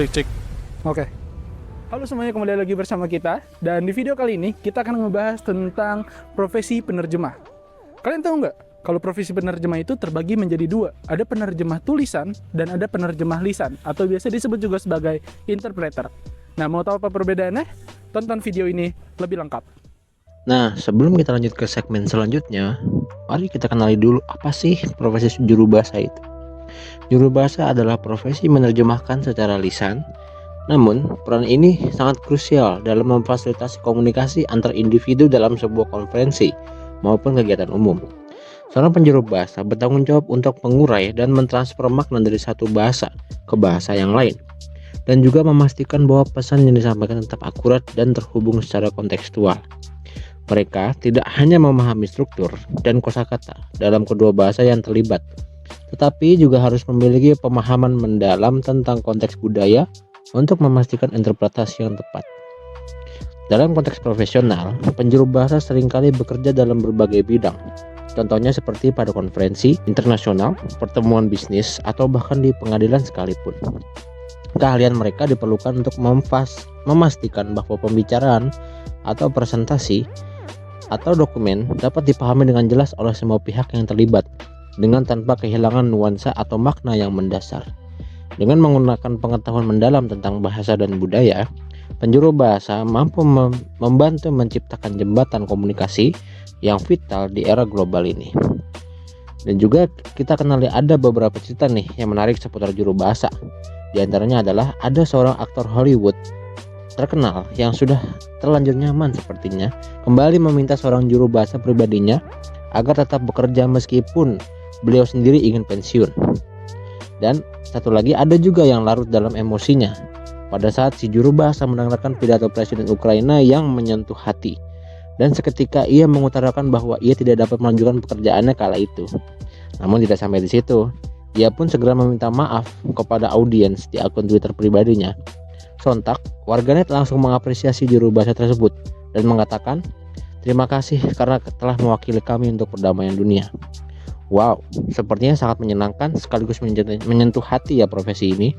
Cek. Oke. Halo semuanya, kembali lagi bersama kita. Dan di video kali ini kita akan membahas tentang profesi penerjemah. Kalian tahu nggak? Kalau profesi penerjemah itu terbagi menjadi dua. Ada penerjemah tulisan dan ada penerjemah lisan, atau biasa disebut juga sebagai interpreter. Nah, mau tahu apa perbedaannya? Tonton video ini lebih lengkap. Nah, sebelum kita lanjut ke segmen selanjutnya, mari kita kenali dulu apa sih profesi juru bahasa itu. Juru bahasa adalah profesi menerjemahkan secara lisan, namun peran ini sangat krusial dalam memfasilitasi komunikasi antar individu dalam sebuah konferensi maupun kegiatan umum. Seorang penjuru bahasa bertanggung jawab untuk mengurai dan mentransfer makna dari satu bahasa ke bahasa yang lain, dan juga memastikan bahwa pesan yang disampaikan tetap akurat dan terhubung secara kontekstual. Mereka tidak hanya memahami struktur dan kosakata dalam kedua bahasa yang terlibat, tetapi juga harus memiliki pemahaman mendalam tentang konteks budaya untuk memastikan interpretasi yang tepat. Dalam konteks profesional, penjuru bahasa seringkali bekerja dalam berbagai bidang. Contohnya seperti pada konferensi internasional, pertemuan bisnis, atau bahkan di pengadilan sekalipun. Keahlian mereka diperlukan untuk memastikan bahwa pembicaraan atau presentasi atau dokumen dapat dipahami dengan jelas oleh semua pihak yang terlibat, dengan tanpa kehilangan nuansa atau makna yang mendasar. Dengan menggunakan pengetahuan mendalam tentang bahasa dan budaya, penjuru bahasa mampu membantu menciptakan jembatan komunikasi yang vital di era global ini. Dan juga kita kenali ada beberapa cerita nih yang menarik seputar juru bahasa. Di antaranya adalah ada seorang aktor Hollywood terkenal yang sudah terlanjur nyaman sepertinya kembali meminta seorang juru bahasa pribadinya agar tetap bekerja meskipun beliau sendiri ingin pensiun. Dan satu lagi, ada juga yang larut dalam emosinya pada saat si juru bahasa mendengarkan pidato Presiden Ukraina yang menyentuh hati, dan seketika ia mengutarakan bahwa ia tidak dapat melanjutkan pekerjaannya kala itu. Namun tidak sampai di situ, ia pun segera meminta maaf kepada audiens di akun Twitter pribadinya. Sontak, warganet langsung mengapresiasi juru bahasa tersebut dan mengatakan, "Terima kasih karena telah mewakili kami untuk perdamaian dunia." Wow, sepertinya sangat menyenangkan sekaligus menyentuh hati ya profesi ini.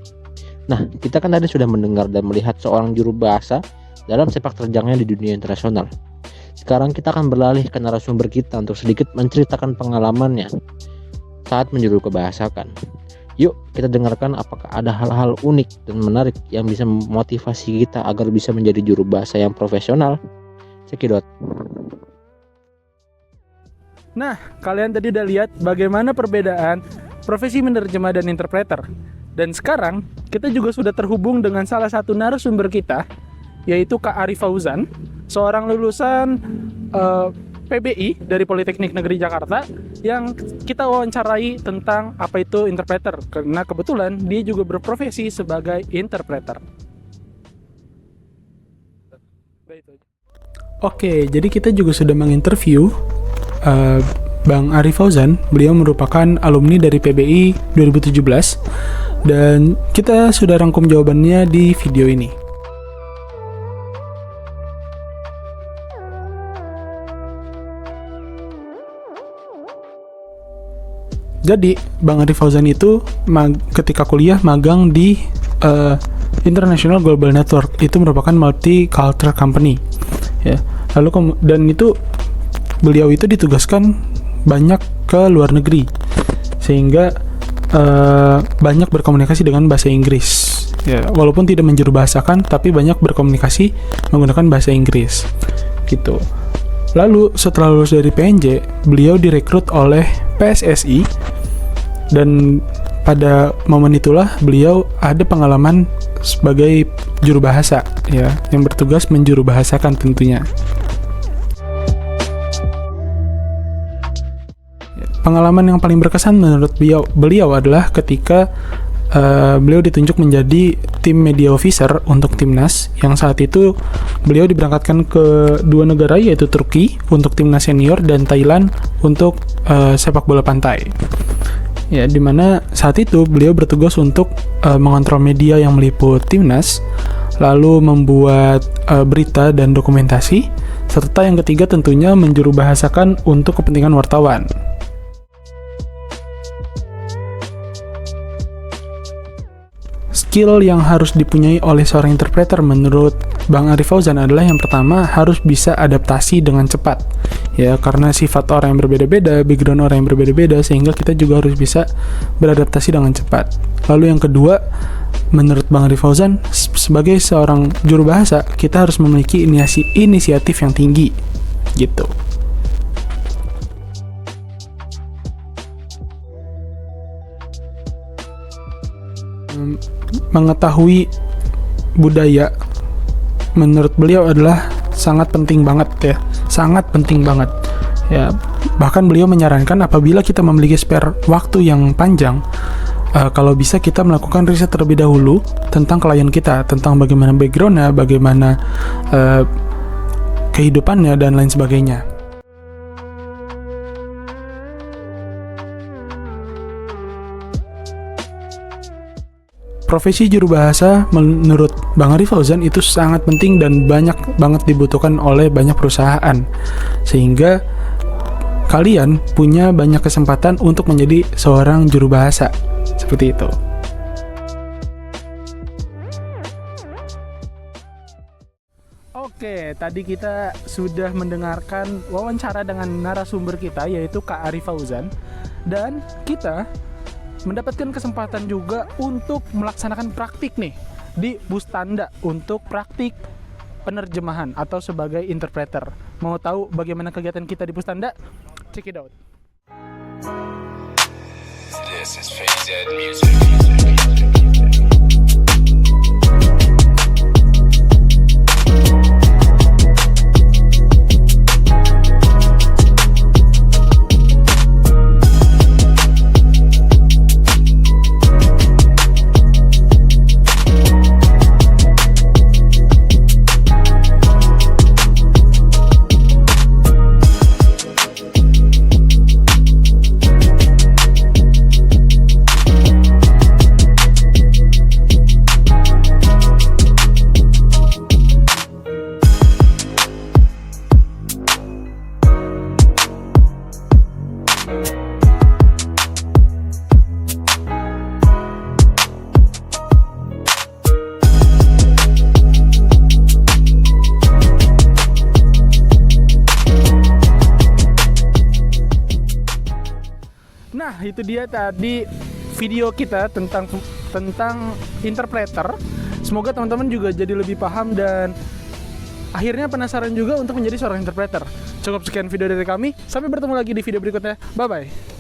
Nah, kita kan tadi sudah mendengar dan melihat seorang juru bahasa dalam sepak terjangnya di dunia internasional. Sekarang kita akan beralih ke narasumber kita untuk sedikit menceritakan pengalamannya saat menjuru kebahasakan. Yuk kita dengarkan apakah ada hal-hal unik dan menarik yang bisa memotivasi kita agar bisa menjadi juru bahasa yang profesional. Cekidot. Nah, kalian tadi udah lihat bagaimana perbedaan profesi menerjemah dan interpreter. Dan sekarang kita juga sudah terhubung dengan salah satu narasumber kita, yaitu Kak Arif Fauzan, seorang lulusan PBI dari Politeknik Negeri Jakarta, yang kita wawancarai tentang apa itu interpreter, karena kebetulan dia juga berprofesi sebagai interpreter. Oke, jadi kita juga sudah menginterview Bang Arif Fauzan. Beliau merupakan alumni dari PBI 2017 dan kita sudah rangkum jawabannya di video ini. Jadi Bang Arif Fauzan itu ketika kuliah magang di International Global Network, itu merupakan multi-cultural company ya. Lalu dan itu beliau itu ditugaskan banyak ke luar negeri, sehingga banyak berkomunikasi dengan bahasa Inggris ya, walaupun tidak menjuru bahasakan tapi banyak berkomunikasi menggunakan bahasa Inggris gitu. Lalu setelah lulus dari PNJ, beliau direkrut oleh PSSI, dan pada momen itulah beliau ada pengalaman sebagai juru bahasa ya, yang bertugas menjuru bahasakan tentunya. Pengalaman yang paling berkesan menurut beliau adalah ketika beliau ditunjuk menjadi tim media officer untuk timnas, yang saat itu beliau diberangkatkan ke dua negara, yaitu Turki untuk timnas senior dan Thailand untuk sepak bola pantai. Ya, dimana saat itu beliau bertugas untuk mengontrol media yang meliput timnas, lalu membuat berita dan dokumentasi, serta yang ketiga tentunya menjuru bahasakan untuk kepentingan wartawan. skill yang harus dipunyai oleh seorang interpreter menurut Bang Arif Fauzan adalah yang pertama harus bisa adaptasi dengan cepat. Ya, karena sifat orang yang berbeda-beda, background orang yang berbeda-beda, sehingga kita juga harus bisa beradaptasi dengan cepat. Lalu yang kedua, menurut Bang Arif Fauzan, sebagai seorang juru bahasa, kita harus memiliki inisiatif yang tinggi, gitu. Mengetahui budaya menurut beliau adalah sangat penting banget ya, sangat penting banget ya. Bahkan beliau menyarankan apabila kita memiliki spare waktu yang panjang, kalau bisa kita melakukan riset terlebih dahulu tentang klien kita, tentang bagaimana backgroundnya, bagaimana kehidupannya dan lain sebagainya. Profesi juru bahasa menurut Bang Arif Fauzan itu sangat penting dan banyak banget dibutuhkan oleh banyak perusahaan, sehingga kalian punya banyak kesempatan untuk menjadi seorang juru bahasa seperti itu. Oke, tadi kita sudah mendengarkan wawancara dengan narasumber kita yaitu Kak Arif Fauzan, dan kita mendapatkan kesempatan juga untuk melaksanakan praktik nih di Bustanda untuk praktik penerjemahan atau sebagai interpreter. Mau tahu bagaimana kegiatan kita di Bustanda? Check it out. This is Phase Music. Nah, itu dia tadi video kita tentang interpreter. Semoga teman-teman juga jadi lebih paham dan akhirnya penasaran juga untuk menjadi seorang interpreter. Cukup sekian video dari kami. Sampai bertemu lagi di video berikutnya. Bye-bye.